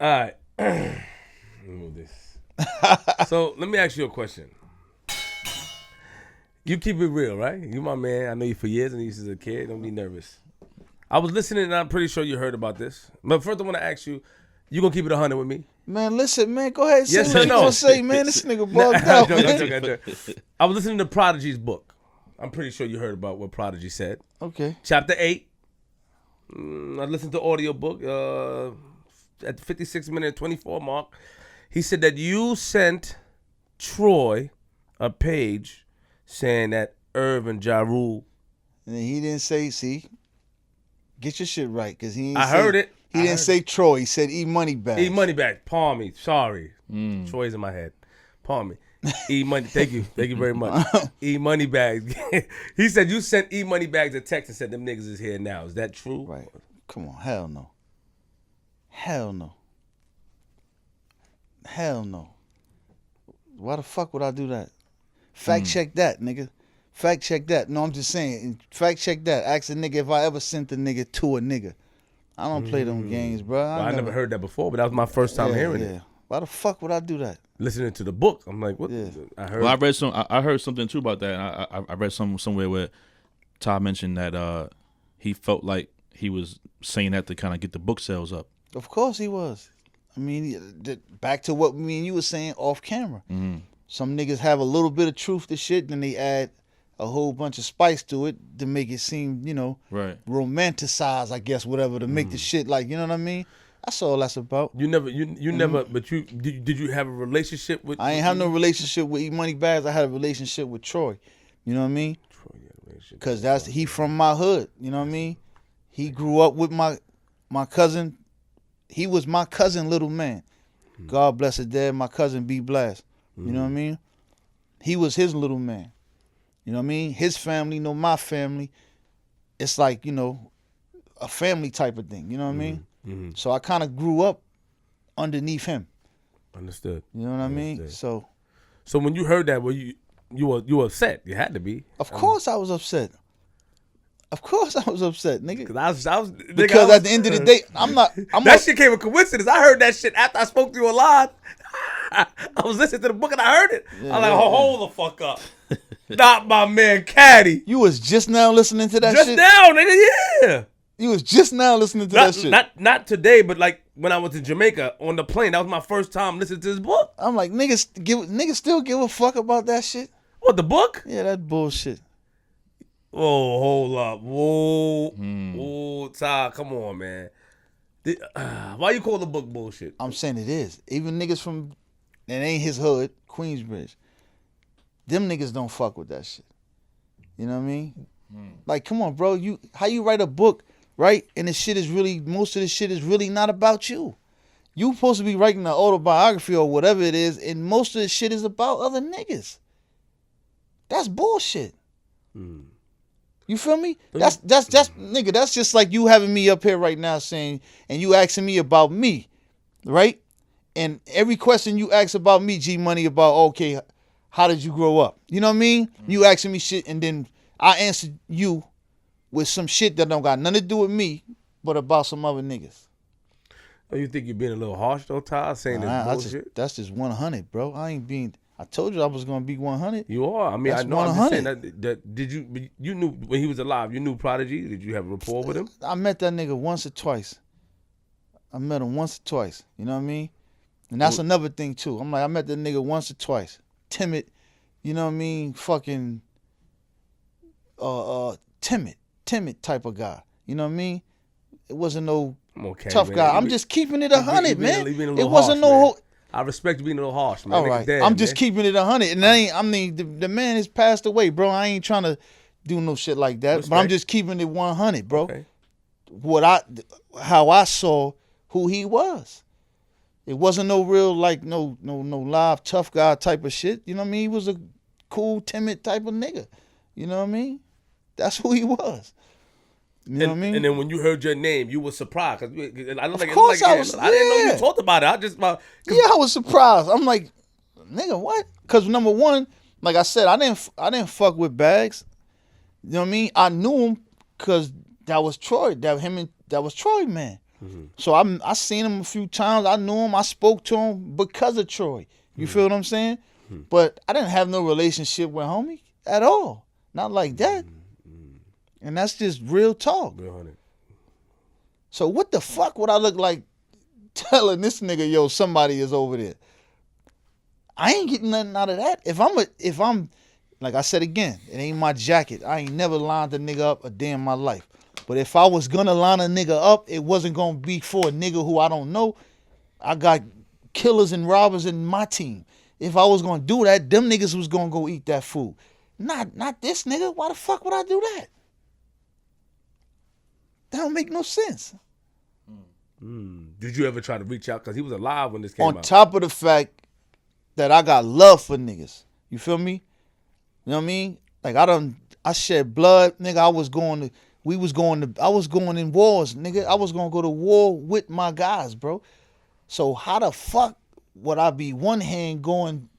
All right. Move this. So let me ask you a question. You keep it real, right? You my man. I know you for years and you since a kid. Don't be nervous. I was listening and I'm pretty sure you heard about this. But first I want to ask you, you gonna keep it 100 with me? Man, listen, man, go ahead and Yes say or what you no? gonna say, man. This nigga bugged out, man. I was listening to Prodigy's book. I'm pretty sure you heard about what Prodigy said. Okay. Chapter 8. I listened to audio book at the 56-minute and 24 mark. He said that you sent Troy a page saying that Irv and Ja Rule. And then he didn't say, see, get your shit right, because he I heard it. He didn't say Troy. He said E-Money Bags. E-Money Bags. Palm me. Sorry. Troy's in my head. Palm me. E-Money. Thank you. Thank you very much. E-Money Bags. He said you sent E-Money Bags a text and said them niggas is here now. Is that true? Right. Come on. Hell no. Hell no. Hell no. Why the fuck would I do that? Fact check that, nigga. Fact check that. No, I'm just saying. Fact check that. Ask a nigga if I ever sent a nigga to a nigga. I don't play them games, bro. I never heard that before, but that was my first time hearing it. Why the fuck would I do that? Listening to the book, I'm like, what? Yeah. I heard. Well, I heard something too about that. I read somewhere where Tah mentioned that he felt like he was saying that to kind of get the book sales up. Of course he was. I mean, back to what me and you were saying off camera. Some niggas have a little bit of truth to shit, then they add a whole bunch of spice to it to make it seem, you know, romanticized, I guess, whatever, to make the shit like, you know what I mean? That's all that's about. You never, but you did you have a relationship with? I ain't have no relationship with E-Money Bags. I had a relationship with Troy. You know what I mean? Troy, yeah, relationship. Cause he from my hood. You know what I mean? He grew up with my cousin. He was my cousin, little man. God bless his dad. My cousin B Blast. You know what I mean? He was his little man. You know what I mean? His family know my family. It's like, you know, a family type of thing. You know what I mean? So I kind of grew up underneath him. Understood. You know what I mean? So when you heard that, were you were upset? You had to be. Of course I was upset. Of course I was upset, nigga. Because at the end of the day, that shit came a coincidence. I heard that shit after I spoke to you a lot. I was listening to the book and I heard it. I'm like, hold the fuck up. Not my man Caddy. You was just now listening to that Just shit? now, nigga, yeah. You was just now listening to that shit? Not today, but like when I went to Jamaica on the plane. That was my first time listening to this book. I'm like, niggas still give a fuck about that shit? What, the book? Yeah, that bullshit. Oh, hold up. Whoa, Tah, come on, man. Why you call the book bullshit? I'm saying it is. Even niggas from, it ain't his hood, Queensbridge. Them niggas don't fuck with that shit. You know what I mean? Like, come on, bro. How you write a book, right? And most of the shit is really not about you. You supposed to be writing an autobiography or whatever it is, and most of the shit is about other niggas. That's bullshit. You feel me? That's nigga, that's just like you having me up here right now saying, and you asking me about me, right? And every question you ask about me, G Money, about, okay, how did you grow up? You know what I mean? You asking me shit, and then I answer you with some shit that don't got nothing to do with me, but about some other niggas. Oh, you think you're being a little harsh though, Tah, saying this bullshit? That's just 100, bro. I told you I was gonna be 100. You are. I mean, That's I know. 100. I'm just saying that. Did you knew when he was alive? You knew Prodigy. Did you have a rapport with him? I met that nigga once or twice. I met him once or twice. You know what I mean? And that's another thing too. I'm like, I met that nigga once or twice. Timid. You know what I mean? Fucking timid type of guy. You know what I mean? It wasn't no tough guy. I'm just keeping it 100, man. It wasn't no. I respect you being a little harsh, man. All right. Dead, I'm just keeping it 100. And the man has passed away, bro. I ain't trying to do no shit like that. Respect. But I'm just keeping it 100, bro. Okay. How I saw who he was. It wasn't no real, like, no live tough guy type of shit. You know what I mean? He was a cool, timid type of nigga. You know what I mean? That's who he was. You know what I mean? And then when you heard your name, you were surprised. Of course I was. I didn't know you talked about it. I was surprised. I'm like, nigga, what? Because number one, like I said, I didn't fuck with Bags. You know what I mean? I knew him because that was Troy. That was Troy, man. So I seen him a few times. I knew him. I spoke to him because of Troy. You feel what I'm saying? But I didn't have no relationship with homie at all. Not like that. And that's just real talk. Real honey. So what the fuck would I look like telling this nigga, yo, somebody is over there? I ain't getting nothing out of that. If I'm like I said again, it ain't my jacket. I ain't never lined a nigga up a day in my life. But if I was gonna line a nigga up, it wasn't gonna be for a nigga who I don't know. I got killers and robbers in my team. If I was gonna do that, them niggas was gonna go eat that food. Not this nigga. Why the fuck would I do that? That don't make no sense. Did you ever try to reach out? Because he was alive when this came out. On top of the fact that I got love for niggas. You feel me? You know what I mean? Like I shed blood, nigga. I was going in wars, nigga. I was gonna go to war with my guys, bro. So how the fuck would I be one hand going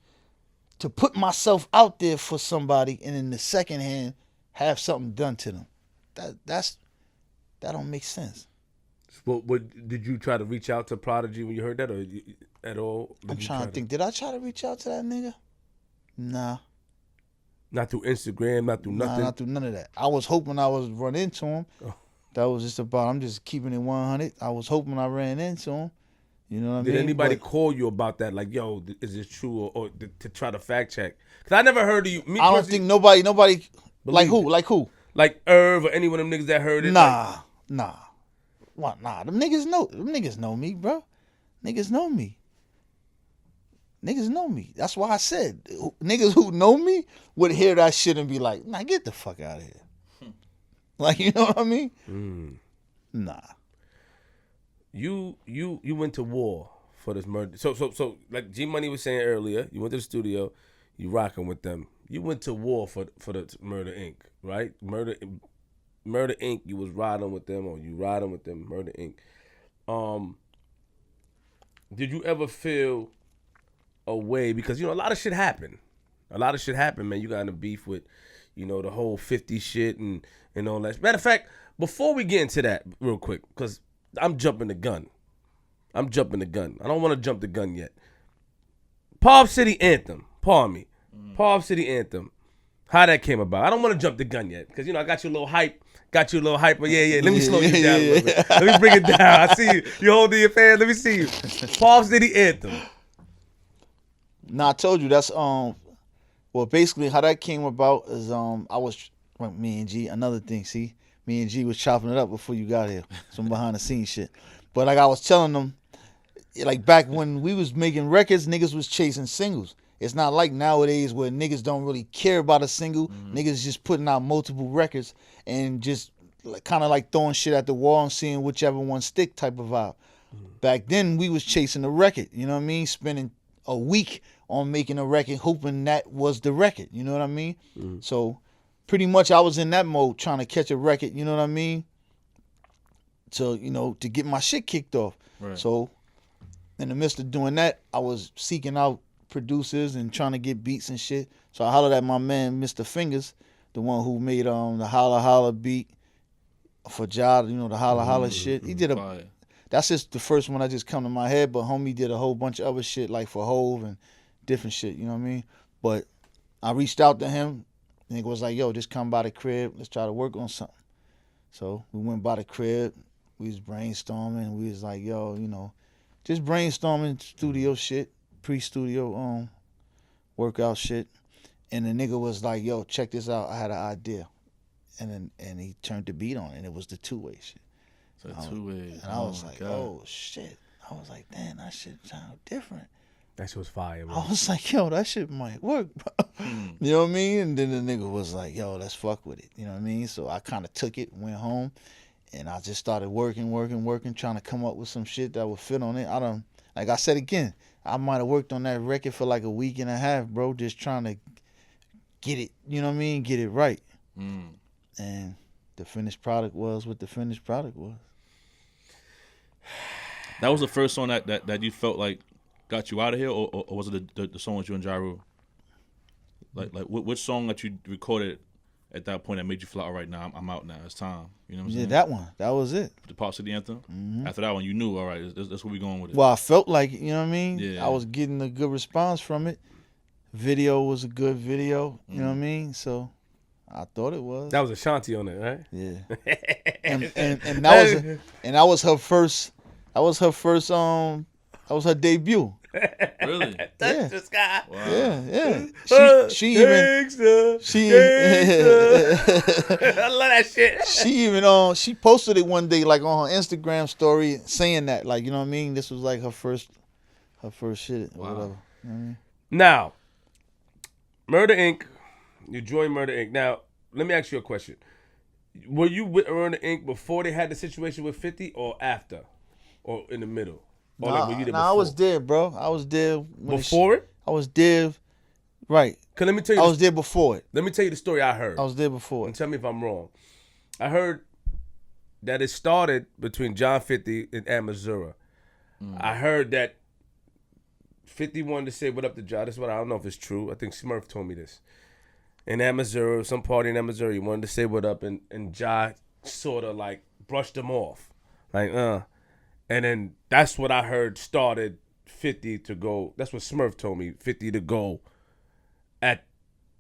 to put myself out there for somebody and in the second hand have something done to them? That don't make sense. What did you try to reach out to Prodigy when you heard that, or at all? I'm trying to think. Did I try to reach out to that nigga? Nah. Not through Instagram, not through nothing? Nah, not through none of that. I was hoping I was run into him. Oh. That was just about, I'm just keeping it 100. I was hoping I ran into him. You know what I mean? Did anybody call you about that? Like, yo, is this true? Or to try to fact check? Because I never heard of you. I don't think nobody, like who? Like who? Like Irv or any one of them niggas that heard it? Nah. What? Nah, them niggas know me, bro. Niggas know me. That's why I said, niggas who know me would hear that shit and be like, nah, get the fuck out of here. Like, you know what I mean? Nah. You went to war for this murder. So like G Money was saying earlier, you went to the studio, you rocking with them. You went to war for the Murder Inc., right? Murder Inc., you was riding with them, or you riding with them, Murder Inc. Did you ever feel a way, because, you know, a lot of shit happened. Man. You got in a beef with, you know, the whole 50 shit and all that. Matter of fact, before we get into that real quick, because I'm jumping the gun. I don't want to jump the gun yet. Pov City Anthem. Pardon me. Pov City Anthem. How that came about. I don't want to jump the gun yet, because, you know, I got you a little hype. But yeah. Let me slow you down a little bit. Let me bring it down. I see you. You holding your fan. Let me see you. Pov City Anthem. Nah, I told you that's well, basically how that came about is me and G, another thing, see? Me and G was chopping it up before you got here. Some behind the scenes shit. But like I was telling them, like back when we was making records, niggas was chasing singles. It's not like nowadays where niggas don't really care about a single. Niggas just putting out multiple records and just kind of like throwing shit at the wall and seeing whichever one stick type of vibe. Back then we was chasing a record, you know what I mean? Spending a week on making a record, hoping that was the record, you know what I mean? So pretty much I was in that mode trying to catch a record, you know what I mean? So, you know, to get my shit kicked off. Right. So in the midst of doing that, I was seeking out producers and trying to get beats and shit. So I hollered at my man, Mr. Fingers, the one who made the Holla Holla beat for Ja, you know, the Holla Holla shit. He did that's just the first one that just come to my head, but homie did a whole bunch of other shit like for Hove and different shit, you know what I mean? But I reached out to him and he was like, yo, just come by the crib, let's try to work on something. So we went by the crib, we was brainstorming, we was like, yo, you know, just brainstorming studio shit, pre-studio workout shit. And the nigga was like, yo, check this out, I had an idea. And he turned the beat on and it was the two-way shit. So two-way. And I was like, oh shit. I was like, damn, that shit sound different. That shit was fire, man. I was like, yo, that shit might work, bro. You know what I mean? And then the nigga was like, yo, let's fuck with it. You know what I mean? So I kind of took it, went home, and I just started working, trying to come up with some shit that would fit on it. Like I said again, I might have worked on that record for like a week and a half, bro, just trying to get it, you know what I mean? Get it right. And the finished product was what the finished product was. That was the first song that you felt like got you out of here, or was it the song with you and Ja Rule? Like which song that you recorded at that point that made you feel like, all right, now I'm out now. It's time. You know what I'm Yeah, saying? that one. That was it. The Pov City Anthem. After that one, you knew, all right, that's where we going with it. Well, I felt like, you know what I mean? Yeah. I was getting a good response from it. Video was a good video, you know what I mean? So I thought it was. That was Ashanti on it, right? Yeah. and that was her first that was her debut. Really? Touch the sky. Wow. Yeah. She I love that shit. she posted it one day like on her Instagram story saying that, like, you know what I mean? This was like her first shit or Wow. whatever. You know what I mean? Now, Murder Inc. You joined Murder Inc. Now, let me ask you a question. Were you with Murder Inc. before they had the situation with 50 or after? Or in the middle? Or like, were you there I was there, bro. I was there when before it? I was there, right. Cause let me tell you I was there before it. Let me tell you the story I heard. I was there before And it. tell me if I'm wrong. I heard that it started between John 50 and Amazura. I heard that 50 wanted to say what up to John. That's what I don't know if it's true. I think Smurf told me this. In Amazura, some party in Amazura, he wanted to say what up, and Ja sort of like brushed him off. Like, And then that's what I heard started 50 to go. That's what Smurf told me, 50 to go at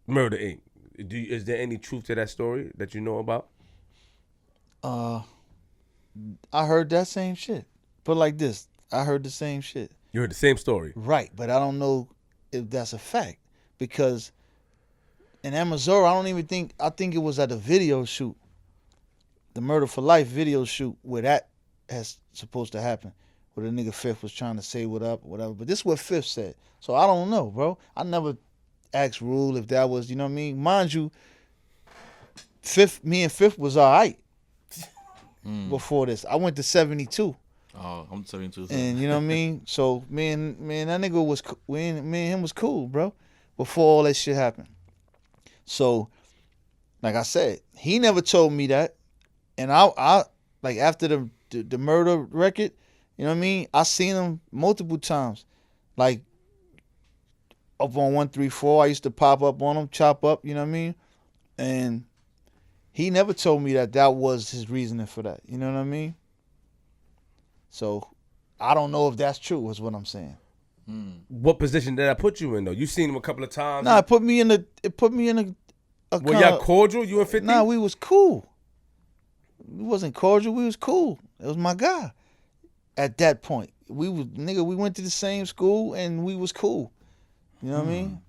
Murder Inc. Is there any truth to that story that you know about? I heard that same shit. Put it like this. I heard the same shit. You heard the same story. Right, but I don't know if that's a fact. Because in Amazura, I think it was at a video shoot. The Murder for Life video shoot where that has supposed to happen. Where the nigga Fifth was trying to say what up, whatever. But this is what Fifth said. So I don't know, bro. I never asked Rule if that was, you know what I mean? Mind you, me and Fifth was all right before this. I went to 72. Oh, I'm 72. And you know what I mean? So me and that nigga was, me and him was cool, bro. Before all that shit happened. So, like I said, he never told me that. And I like after the murder record, you know what I mean? I seen him multiple times. Like up on 134, I used to pop up on him, chop up, you know what I mean? And he never told me that was his reasoning for that. You know what I mean? So I don't know if that's true, is what I'm saying. What position did I put you in though? You seen him a couple of times. Nah, it put me in a Were y'all cordial? You and 50? Nah, we was cool. We wasn't cordial. We was cool. It was my guy. At that point, we went to the same school and we was cool. You know what I mean?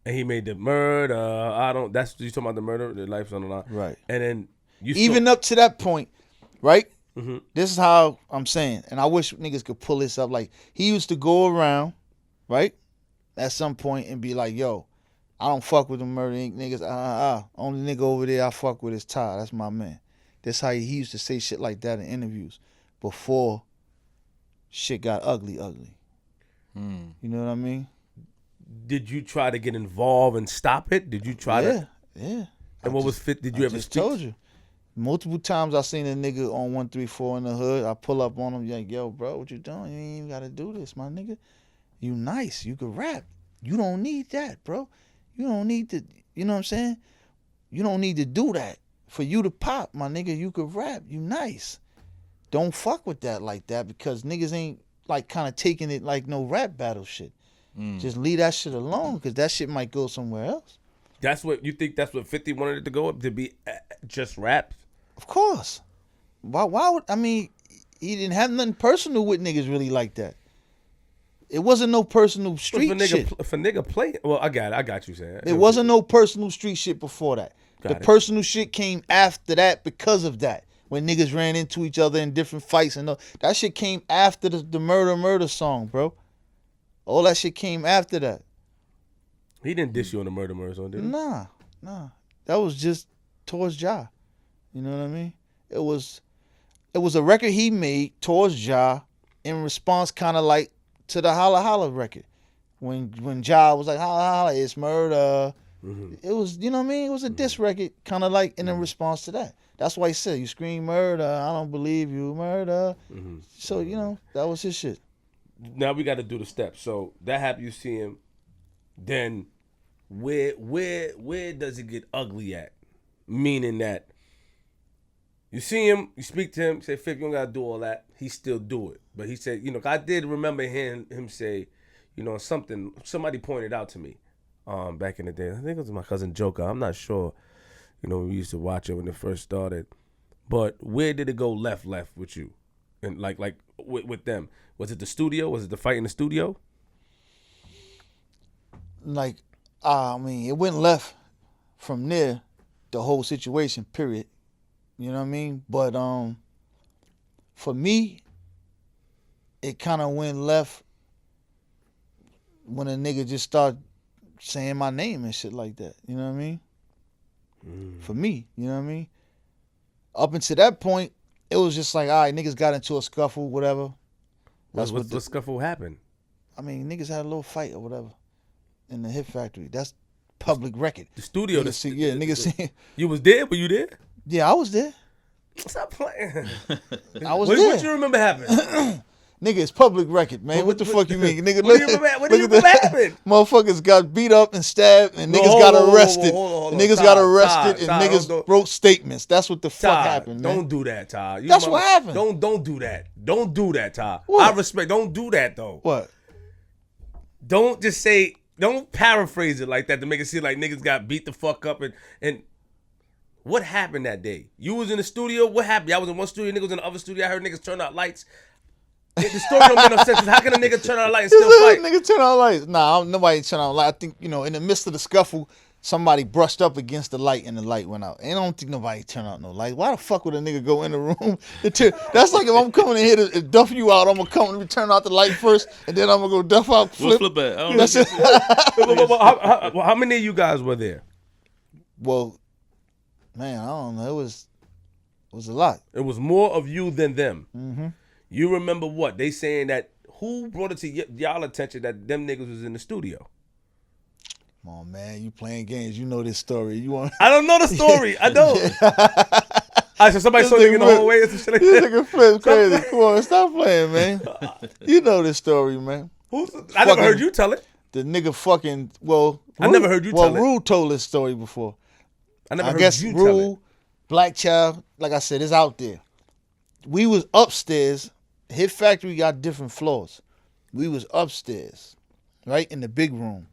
And he made the murder. That's you talking about the murder. The life's on the line. Right. And then you even up to that point, right? Mm-hmm. This is how I'm saying, and I wish niggas could pull this up. Like he used to go around, right, at some point and be like, "Yo, I don't fuck with the Murder Inc. niggas. Only nigga over there I fuck with is Tah. That's my man." That's how he used to say shit like that in interviews before shit got ugly. You know what I mean? Did you try to get involved and stop it? Did you try to? Yeah. And what was fit? Did you ever just speak? told you. Multiple times I seen a nigga on 134 in the hood. I pull up on him, like, "Yo, bro, what you doing? You ain't even gotta do this, my nigga. You nice. You can rap. You don't need that, bro. You don't need to, you know what I'm saying? You don't need to do that. For you to pop, my nigga, you could rap. You nice. Don't fuck with that like that because niggas ain't like kind of taking it like no rap battle shit. Just leave that shit alone because that shit might go somewhere else. That's what you think? That's what 50 wanted it to go up to be just rap? Of course. Why would, I mean, he didn't have nothing personal with niggas really like that. It wasn't no personal street shit. If a nigga play, well, I got you saying. It wasn't no personal street shit before that. The personal shit came after that because of that. When niggas ran into each other in different fights and all. That shit came after the murder song, bro. All that shit came after that. He didn't diss you on the murder song, did he? Nah. That was just towards Ja. You know what I mean? It was a record he made towards Ja in response kind of like to the Holla Holla record. When Ja was like, "Holla Holla, it's murder." It was, you know what I mean? It was a diss record kind of like in a response to that. That's why he said, "You scream murder, I don't believe you, murder." So, you know, that was his shit. Now we got to do the steps. So that happened, you see him. Then where does it get ugly at? Meaning that you see him, you speak to him, say, Fif, you don't gotta do all that. He still do it. But he said, I did remember hearing him say, somebody pointed out to me back in the day. I think it was my cousin Joker. I'm not sure. We used to watch it when it first started. But where did it go left with you? And like with them? Was it the studio? Was it the fight in the studio? It went left from there, the whole situation, period. You know what I mean? But for me, it kind of went left when a nigga just started saying my name and shit like that. You know what I mean? For me, you know what I mean? Up until that point, it was just like, all right, niggas got into a scuffle, whatever. What scuffle happened? Niggas had a little fight or whatever in the Hit Factory. That's public record. The studio. Niggas see. You was there? Were you there? Yeah, I was there. Stop playing. I was there. What you remember happened? Nigga, it's public record, man. What the fuck you mean? Nigga, what do you remember happened? Motherfuckers got beat up and stabbed, and niggas got arrested. Niggas got arrested, and niggas wrote statements. That's what the fuck happened, man. Don't do that, Tah. That's what happened. Don't do that. Don't do that, Tah. What? I respect. Don't do that, though. What? Don't just say, don't paraphrase it like that to make it seem like niggas got beat the fuck up. And what happened that day? You was in the studio. What happened? I was in one studio, niggas was in the other studio. I heard niggas turn out lights. The story don't make no sense. How can a nigga turn out a light and still fight? Nigga turn out lights. Nah, nobody turn out a light. I think, in the midst of the scuffle, somebody brushed up against the light and the light went out. And I don't think nobody turned out no light. Why the fuck would a nigga go in the room? That's like if I'm coming in here to duff you out, I'm going to come and turn out the light first, and then I'm going to go duff out, flip. We'll flip it. I don't That's it. How many of you guys were there? Well, man, I don't know. It was a lot. It was more of you than them. Mm-hmm. You remember what? They saying that, who brought it to y'all attention that them niggas was in the studio? Come on, man. You playing games. You know this story. I don't know the story. I don't. So somebody saw nigga in the hallway or some shit like this that? nigga Flip's crazy. Come on, stop playing, man. You know this story, man. I never heard you tell it. The nigga fucking, I never heard you tell it. Well, Rule told this story before. I guess you Rule, Black Child, like I said, is out there. We was upstairs. Hit Factory got different floors. We was upstairs, right, in the big room.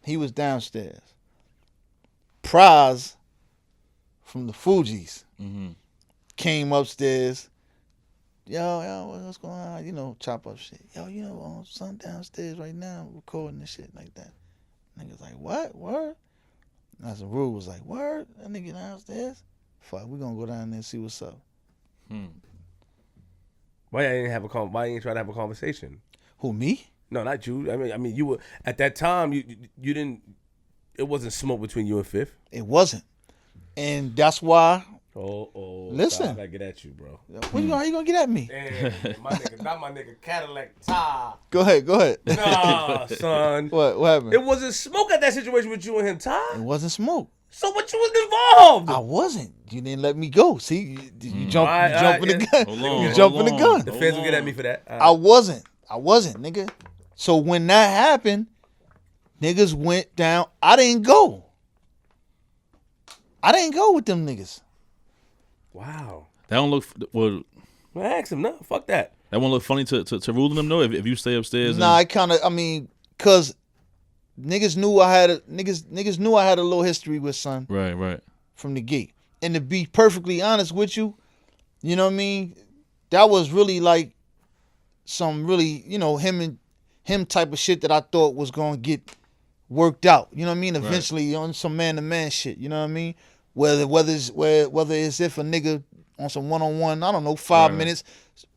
He was downstairs. Praz from the Fugees came upstairs. Yo, what's going on? Chop up shit. Yo, son downstairs right now recording this shit like that. Niggas like, what? Word? That's a Rule was like, word? That nigga downstairs? Fuck, we gonna go down there and see what's up. Why you ain't try to have a conversation? Who, me? No, not you. I mean, you were at that time. You didn't. It wasn't smoke between you and Fifth. It wasn't, and that's why. Listen, I gotta get at you, bro. How you gonna get at me? Damn, not my nigga Caddillac Tah. Go ahead. Nah, son. What happened? It wasn't smoke at that situation with you and him, Tah. It wasn't smoke. So what you was involved? I wasn't. You didn't let me go. See, you jumping the gun. You jumping the gun. The fans will get at me for that. I wasn't, nigga. So when that happened, niggas went down. I didn't go with them niggas. Wow. That don't look well. Ask him, no, fuck that. That won't look funny to Rule them though. If you stay upstairs. Nah, cause niggas knew I had a little history with son. Right. From the gate. And to be perfectly honest with you, you know what I mean? That was really like some really, him type of shit that I thought was gonna get worked out. You know what I mean? Eventually on some man-to-man shit. You know what I mean? Whether it's if a nigga on some one-on-one, I don't know, 5 minutes,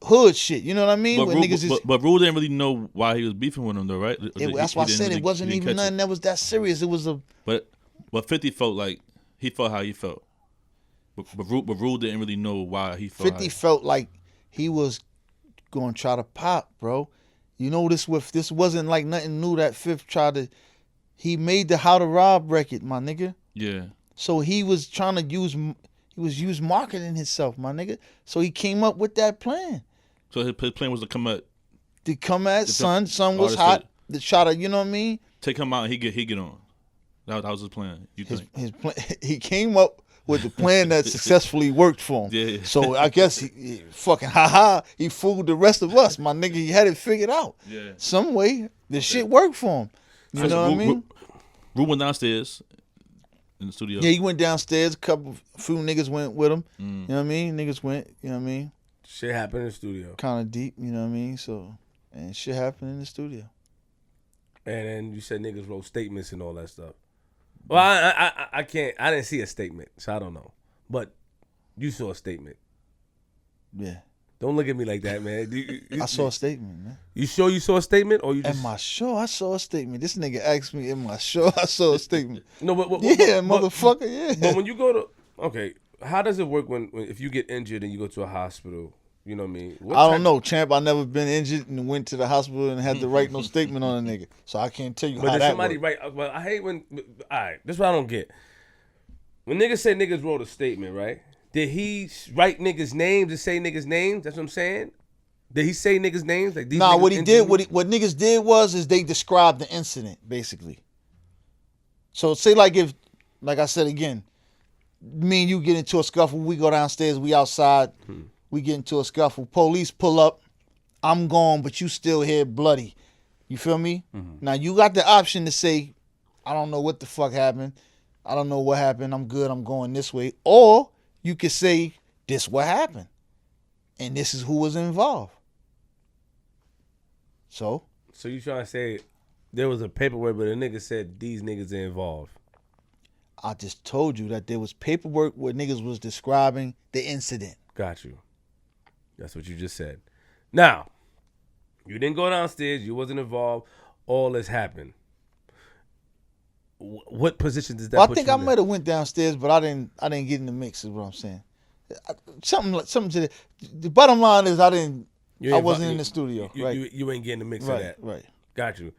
hood shit. You know what I mean? But Rule didn't really know why he was beefing with him though, right? That's why I said it wasn't even nothing that was that serious. It was a. But 50 felt like he felt how he felt. But Rule didn't really know why he felt. 50 felt like he was gonna try to pop, bro. This wasn't like nothing new that Fifth tried to. He made the How to Rob record, my nigga. Yeah. So he was trying to use marketing himself, my nigga. So he came up with that plan. So his plan was to come at son. Son was hot. To try to, you know what I mean? Take him out and he get on. That was his plan. You think? His plan, he came up with the plan that successfully worked for him. Yeah. So I guess he fucking he fooled the rest of us. My nigga, he had it figured out. Yeah. Some way the shit worked for him. You know what I mean? Ru went downstairs in the studio. Yeah, he went downstairs. A few niggas went with him. You know what I mean? Niggas went. You know what I mean? Shit happened in the studio. Kind of deep. You know what I mean? So, and shit happened in the studio. And then you said niggas wrote statements and all that stuff. Well, I can't. I didn't see a statement, so I don't know. But you saw a statement. Yeah. Don't look at me like that, man. I saw a statement, man. You sure you saw a statement, or you just? Am I sure I saw a statement? This nigga asked me, am I sure I saw a statement? No, but motherfucker, yeah. But when you go to, okay, how does it work when if you get injured and you go to a hospital? You know what I mean? I don't know, champ. I never been injured and went to the hospital and had to write no statement on a nigga, so I can't tell you But how did that somebody works. write? Well, I hate when. All right, this is what I don't get. When niggas say niggas wrote a statement, right? Did he write niggas' names and say niggas' names? That's what I'm saying. Did he say niggas' names? Like these? Nah, niggas what he injured did, me? what niggas did was they described the incident basically. So say like if, like I said again, me and you get into a scuffle, we go downstairs, we outside, we get into a scuffle, police pull up, I'm gone, but you still here bloody. You feel me? Now you got the option to say, I don't know what the fuck happened. I don't know what happened. I'm good. I'm going this way. Or you could say, this what happened. And this is who was involved. So you trying to say there was a paperwork, but a nigga said these niggas are involved. I just told you that there was paperwork where niggas was describing the incident. Got you. That's what you just said. Now, you didn't go downstairs. You wasn't involved. All this happened. What position does that Well, put I think you I in? might have went downstairs, but I didn't get in the mix. Is what I'm saying. Something to the bottom line is I wasn't in the studio. Right. You ain't getting the mix of Right. that. Right. Got you.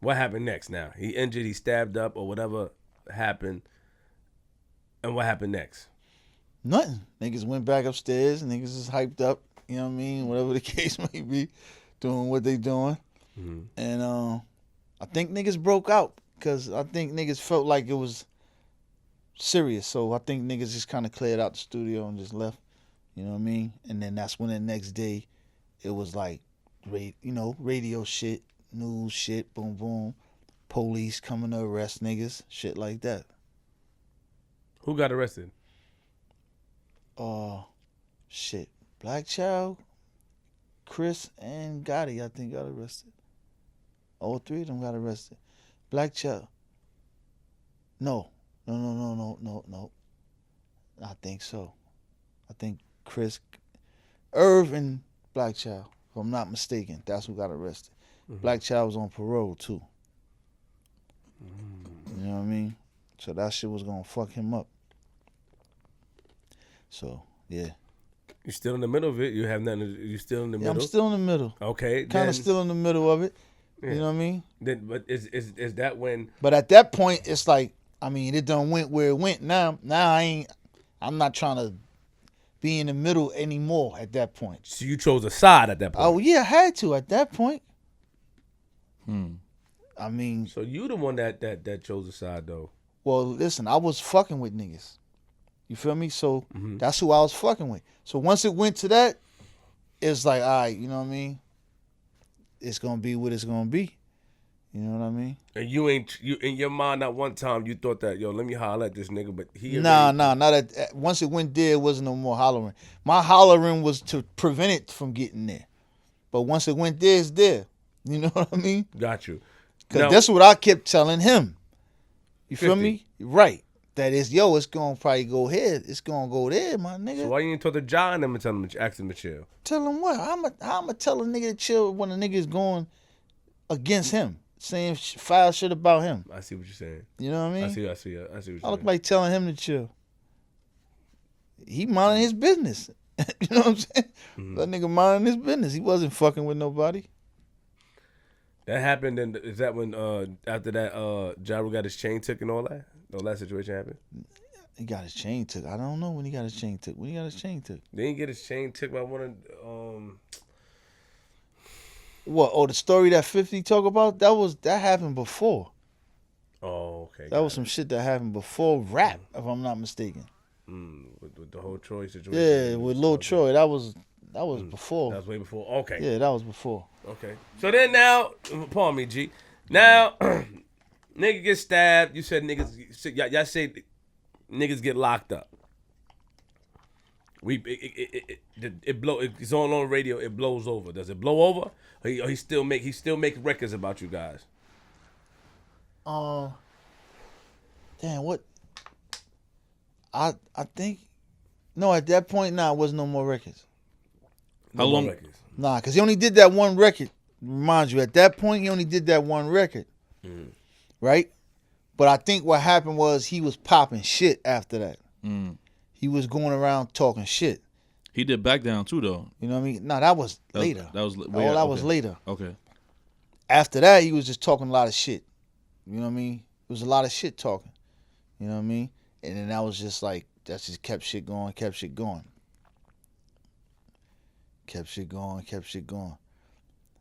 What happened next now? He injured, he stabbed up, or whatever happened. And what happened next? Nothing. Niggas went back upstairs. Niggas is hyped up. You know what I mean? Whatever the case may be, doing what they doing. And I think niggas broke out because I think niggas felt like it was serious. So I think niggas just kind of cleared out the studio and just left. You know what I mean? And then that's when the next day it was like, radio shit, news shit, boom, boom. Police coming to arrest niggas, shit like that. Who got arrested? Shit. Black Child, Chris, and Gotti, I think, got arrested. All three of them got arrested. Black Child. No. I think so. I think Chris, Irv, and Black Child, if I'm not mistaken, that's who got arrested. Black Child was on parole, too. You know what I mean? So that shit was going to fuck him up. So, yeah. You're still in the middle of it. You have nothing. You still in the middle. I'm still in the middle. Okay. Kind of still in the middle of it. Yeah. You know what I mean? But is that when? But at that point, it's like, I mean, it done went where it went. Now I'm not trying to be in the middle anymore at that point. So you chose a side at that point. Oh yeah, I had to at that point. I mean, So you the one that chose a side though. well, listen, I was fucking with niggas. You feel me? So that's who I was fucking with. So once it went to that, it's like, all right, you know what I mean? It's gonna be what it's gonna be. You know what I mean? And you in your mind at one time you thought that, yo, let me holler at this nigga, but he Nah, not at once it went there, it wasn't no more hollering. My hollering was to prevent it from getting there. But once it went there, it's there. You know what I mean? Got you. Because Now- that's what I kept telling him. You feel 50. me? Right. That is, it's gonna probably go here. It's gonna go there, my nigga. So why you ain't talk to John and tell him, ask him to chill? Tell him what? How I'ma tell a nigga to chill when a nigga is going against him, saying foul shit about him. I see what you're saying. You know what I mean? I see what you're I look saying. like telling him to chill. He minding his business. You know what I'm saying? That nigga minding his business. He wasn't fucking with nobody. That happened, and is that when after that Jaru got his chain took and all that? All that situation happened? He got his chain took. I don't know when he got his chain took. When he got his chain took. They didn't get his chain took by one of What? Oh, the story that 50 talk about? That happened before. Oh, Okay. That was some shit that happened before rap, if I'm not mistaken. With the whole Troy situation. Yeah, with Lil Troy. That was before. That was way before. Okay. Yeah, that was before. Okay. So then now, pardon me, G. Now, nigga get stabbed. You said niggas. Y'all say niggas get locked up. It blow. It's on radio. It blows over. Does it blow over? Or he still make records about you guys? Damn, what? I think, no, at that point, it wasn't no more records. How long? Records. Nah, because he only did that one record. Remind you, at that point, he only did that one record. Right? But I think what happened was he was popping shit after that. He was going around talking shit. He did Back Down too, though. You know what I mean? No, that was later. That was was later. Okay. After that, he was just talking a lot of shit. You know what I mean? It was a lot of shit talking. You know what I mean? And then that was just like, that just kept shit going. Kept shit going.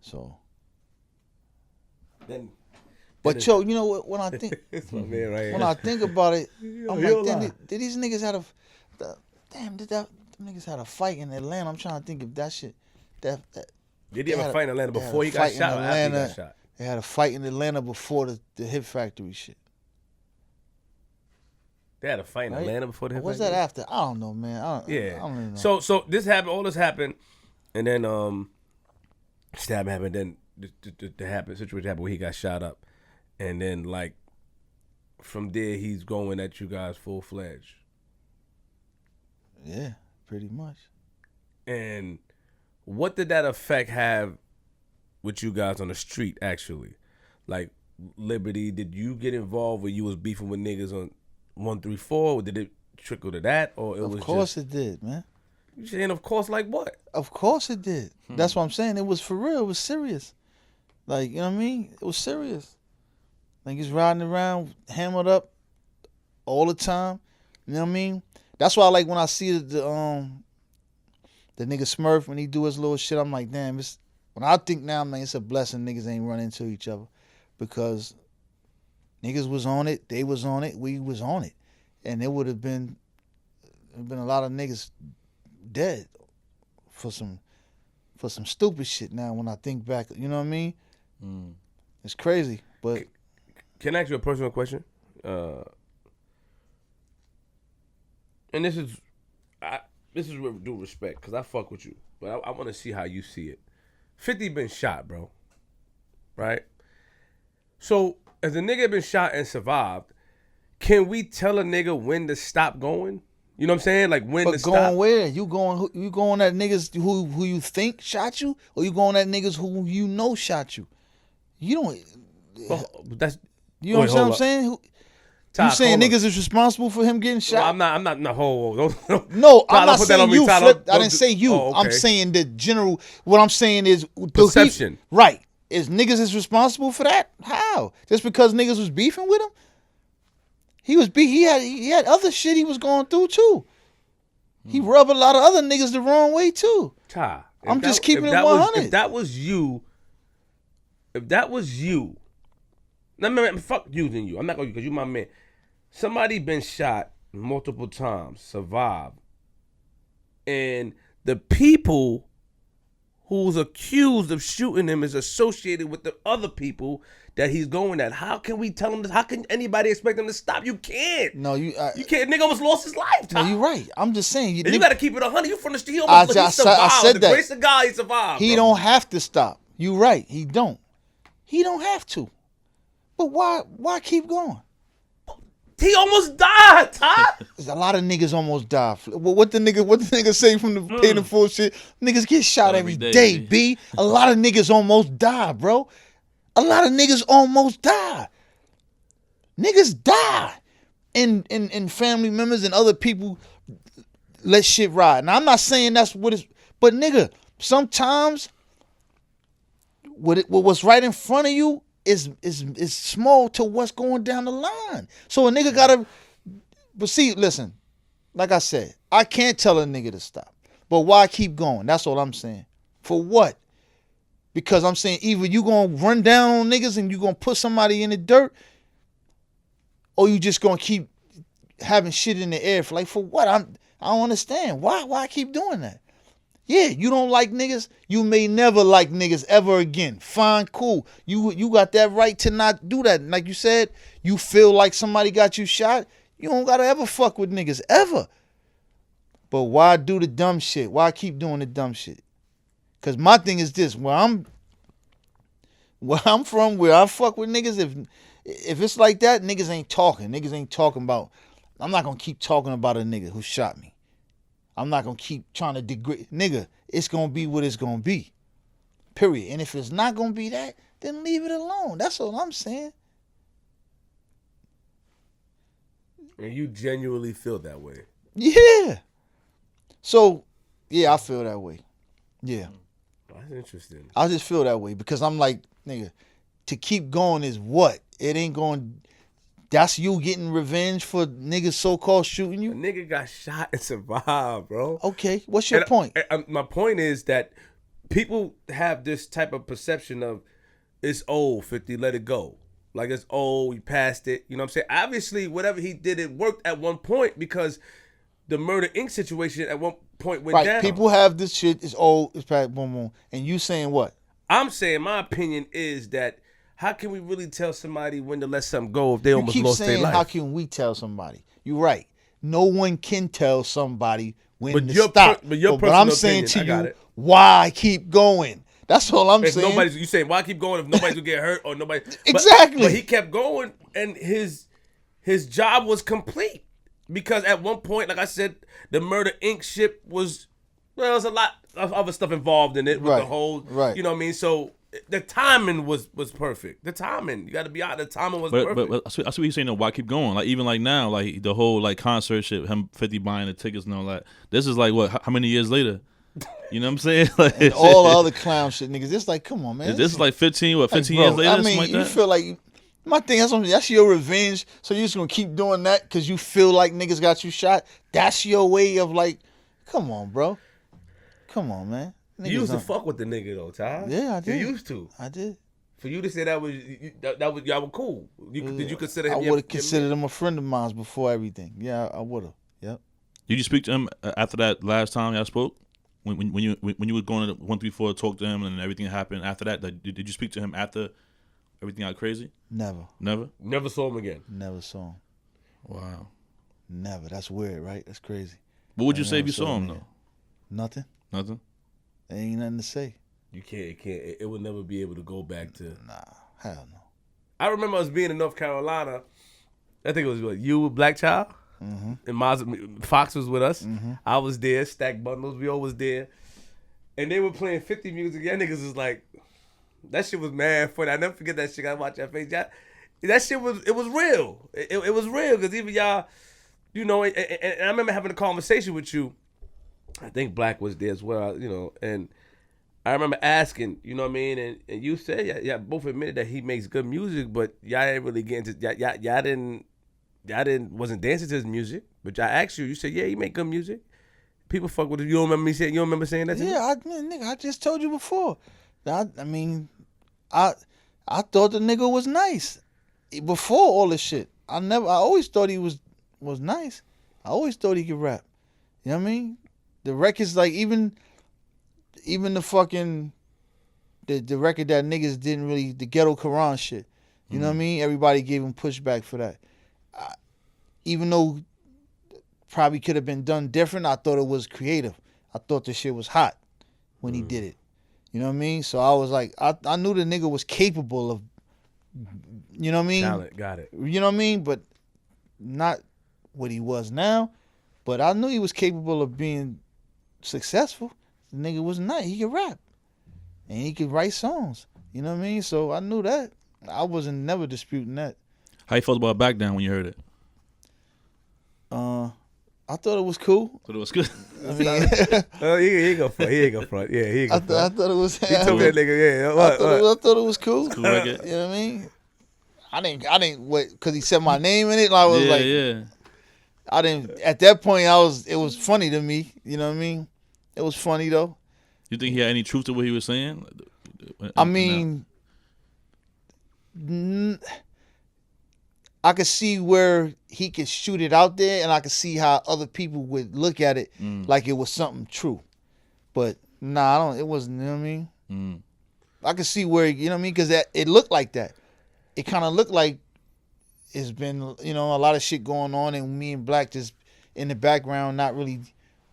So. But yo, you know what? When I think, It's my man right when here. I think about it, I'm Yo, like, damn, lie. did these niggas did them niggas had a fight in Atlanta? I'm trying to think if that shit, Did he have had a a- fight in Atlanta they had before a he got fight in shot or after he got Atlanta. shot? they had a fight in Atlanta before the Hip Factory shit. They had a fight in Right? Atlanta before the Or Hip was Factory? that after? I don't know, man. I don't really know. So this happened. All this happened, and then stab happened. Then the situation happened where he got shot up, and then like from there he's going at you guys full fledged. Yeah, pretty much. And what did that effect have with you guys on the street? Actually, like Liberty, did you get involved where you was beefing with niggas on 134? Or did it trickle to that, or it was Of course just? it did, man. You saying of course, like what? Of course it did. That's what I'm saying. It was for real. It was serious. Like, you know what I mean? It was serious. Niggas riding around, hammered up all the time. You know what I mean? That's why I like when I see the nigga Smurf when he do his little shit. I'm like, damn. When I think now, man, it's a blessing niggas ain't run into each other, because niggas was on it, they was on it, we was on it, and it would have been a lot of niggas dead for some stupid shit. Now when I think back, you know what I mean? It's crazy, but Can I ask you a personal question? And this is with due respect, because I fuck with you, but I want to see how you see it. 50 been shot, bro. Right? So, as a nigga been shot and survived, can we tell a nigga when to stop going? You know what I'm saying? Like when to going stop. where? You going at niggas who you think shot you, or you going at niggas who you know shot you? You don't. Well, that's You know what I'm saying? You saying niggas is responsible for him getting shot? No, I'm not. No, don't. No, Tyler, I'm not put that saying on me, you, Tyler. Flip. I Don't didn't do- say you. Oh, okay. I'm saying the general. What I'm saying is Perception. Right. Is niggas is responsible for that? How? Just because niggas was beefing with him? He had other shit he was going through too. He rubbed a lot of other niggas the wrong way too. Ty, I'm just keeping it 100. If that was you, no, man, fuck using you. I'm not gonna, because you my man. Somebody been shot multiple times, survived, and the people who's accused of shooting him is associated with the other people that he's going at. How can we tell him this? How can anybody expect him to stop? You can't. No, you can't. Nigga almost lost his life, No, Ty. you're right. I'm just saying. And you got to keep it 100. You from the street. He almost he survived. I said the that. grace of God, he survived. He bro. don't have to stop. You right. He don't. He don't have to. But why keep going? He almost died, Ty. A lot of niggas almost die. What the nigga say from the paying the full shit? Niggas get shot every day, B. A lot of niggas almost die, bro. A lot of niggas almost die. Niggas die. And family members and other people let shit ride. Now I'm not saying that's what it's, but nigga, sometimes what's right in front of you is small to what's going down the line. So a nigga gotta, but see, listen, like I said, I can't tell a nigga to stop. But why keep going? That's all I'm saying. For what? Because I'm saying either you gonna run down on niggas and you gonna put somebody in the dirt, or you just gonna keep having shit in the air for what? I don't understand. Why I keep doing that? Yeah, you don't like niggas. You may never like niggas ever again. Fine, cool. You got that right to not do that. Like you said, you feel like somebody got you shot. You don't gotta ever fuck with niggas ever. But why do the dumb shit? Why keep doing the dumb shit? Cause my thing is this: where I'm from, where I fuck with niggas, if it's like that, niggas ain't talking. Niggas ain't talking about. I'm not gonna keep talking about a nigga who shot me. I'm not gonna keep trying to degrade. Nigga, it's gonna be what it's gonna be. Period. And if it's not gonna be that, then leave it alone. That's all I'm saying. And you genuinely feel that way. Yeah. So, yeah, I feel that way. Yeah. That's interesting. I just feel that way because I'm like, nigga, to keep going is what? It ain't going. That's you getting revenge for niggas so-called shooting A you? nigga got shot and survived, bro. Okay, what's your point? My point is that people have this type of perception of it's old, 50, let it go. Like it's old, we passed it. You know what I'm saying? Obviously, whatever he did, it worked at one point because the Murder Inc. situation at one point went down. People have this shit, it's old, it's past, boom, boom. And you saying what? I'm saying my opinion is that how can we really tell somebody when to let something go if they almost lost their life? How can we tell somebody? You're right. No one can tell somebody when to your stop. but I'm saying to you, why keep going? That's all I'm saying. You saying why keep going if nobody's gonna get hurt or nobody? Exactly. But he kept going, and his job was complete because at one point, like I said, the Murder Inc. ship was there was a lot of other stuff involved in it with the whole, you know what I mean? So the timing was perfect. The timing, you got to be out. The timing was perfect. But I see what you're saying. Though, why keep going? Like even like now, like the whole like concert shit, him 50 buying the tickets and all that. This is like what? How many years later? You know what I'm saying? Like, and all the other clown shit, niggas. It's like, come on, man. This is like 15 years later. I mean, you feel like my thing. That's your revenge. So you just gonna keep doing that because you feel like niggas got you shot. That's your way of like, come on, bro. Come on, man. Niggas you used to fuck with the nigga though, Ty. Yeah, I did. You used to. I did. For you to say that was y'all were cool. Did you consider him? I would have considered him a friend of mine before everything. Yeah, I would have. Yep. Did you speak to him after that last time y'all spoke? When you were going to 134 to talk to him and everything happened after that? Did you speak to him after everything got crazy? Never. Never saw him again. Never saw him. Wow. Never. That's weird, right? That's crazy. What would you say if you saw him though? Nothing. There ain't nothing to say. You can't. It would never be able to go back to. Nah, hell no. I remember us being in North Carolina. I think it was you, Black Child, and Fox was with us. Mm-hmm. I was there. Stack Bundles, we all was there, and they were playing 50 music. Y'all niggas was like, that shit was mad funny. I never forget that shit. I watched that face. That shit was real. It was real because even y'all, you know, and I remember having a conversation with you. I think Black was there as well, you know, and I remember asking, you know what I mean, and you said, y'all both admitted that he makes good music, but y'all didn't really get into, y'all wasn't dancing to his music, but y'all asked you said, yeah, he make good music. People fuck with it. You don't remember saying that to me? Yeah, nigga, I just told you before. I thought the nigga was nice before all this shit. I always thought he was nice. I always thought he could rap. You know what I mean? The records, like even the fucking the record that niggas didn't really, the Ghetto Quran shit. You know what I mean? Everybody gave him pushback for that. Even though probably could have been done different, I thought it was creative. I thought the shit was hot when he did it. You know what I mean? So I was like, I knew the nigga was capable of, you know what I mean? Talent, got it. You know what I mean? But not what he was now. But I knew he was capable of being successful. The nigga was nice. He could rap. And he could write songs. You know what I mean? So I knew that. I wasn't never disputing that. How you felt about Back Down when you heard it? I thought it was cool. Thought it was good. I mean, he ain't go front. Yeah, he ain't go front. I thought it was. He told that nigga, yeah. I thought it was cool. Cool record. You know what I mean? I didn't wait because he said my name in it. I was I didn't. At that point, it was funny to me. You know what I mean? It was funny though. You think he had any truth to what he was saying? I mean, I could see where he could shoot it out there, and I could see how other people would look at it like it was something true. But nah, I don't. It wasn't. You know what I mean? I could see where, you know what I mean, because it looked like that. It kind of looked like it's been, you know, a lot of shit going on, and me and Black just in the background, not really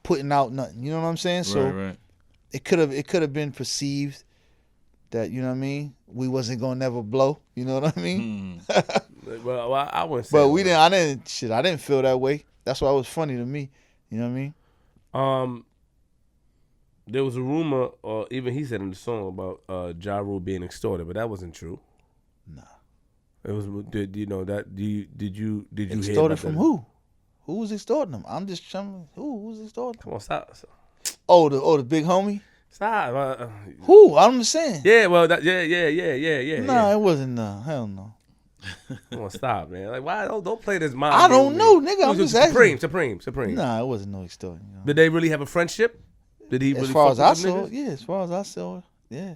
putting out nothing. You know what I'm saying? So right. it could have been perceived that, you know what I mean, we wasn't gonna never blow. You know what I mean? Well, I wouldn't say. But I didn't feel that way. That's why it was funny to me. You know what I mean? There was a rumor, or even he said in the song about Ja Rule being extorted, but that wasn't true. Nah. It was. Did you know that? Did you hear Extorted about from that? who? Who was extorting them? I'm just trying. Who was extorting them? Come on, stop. Oh, the big homie. Stop. Who? I'm just saying. Yeah, well, yeah. Nah, it wasn't. Hell no. Come on, stop, man. Like, why don't play this mind? I don't know, nigga. I'm just asking. Supreme. Nah, it wasn't no extorting. You know? Did they really have a friendship? Did he? As really far fuck as I with them saw, niggas? yeah. As far as I saw, yeah.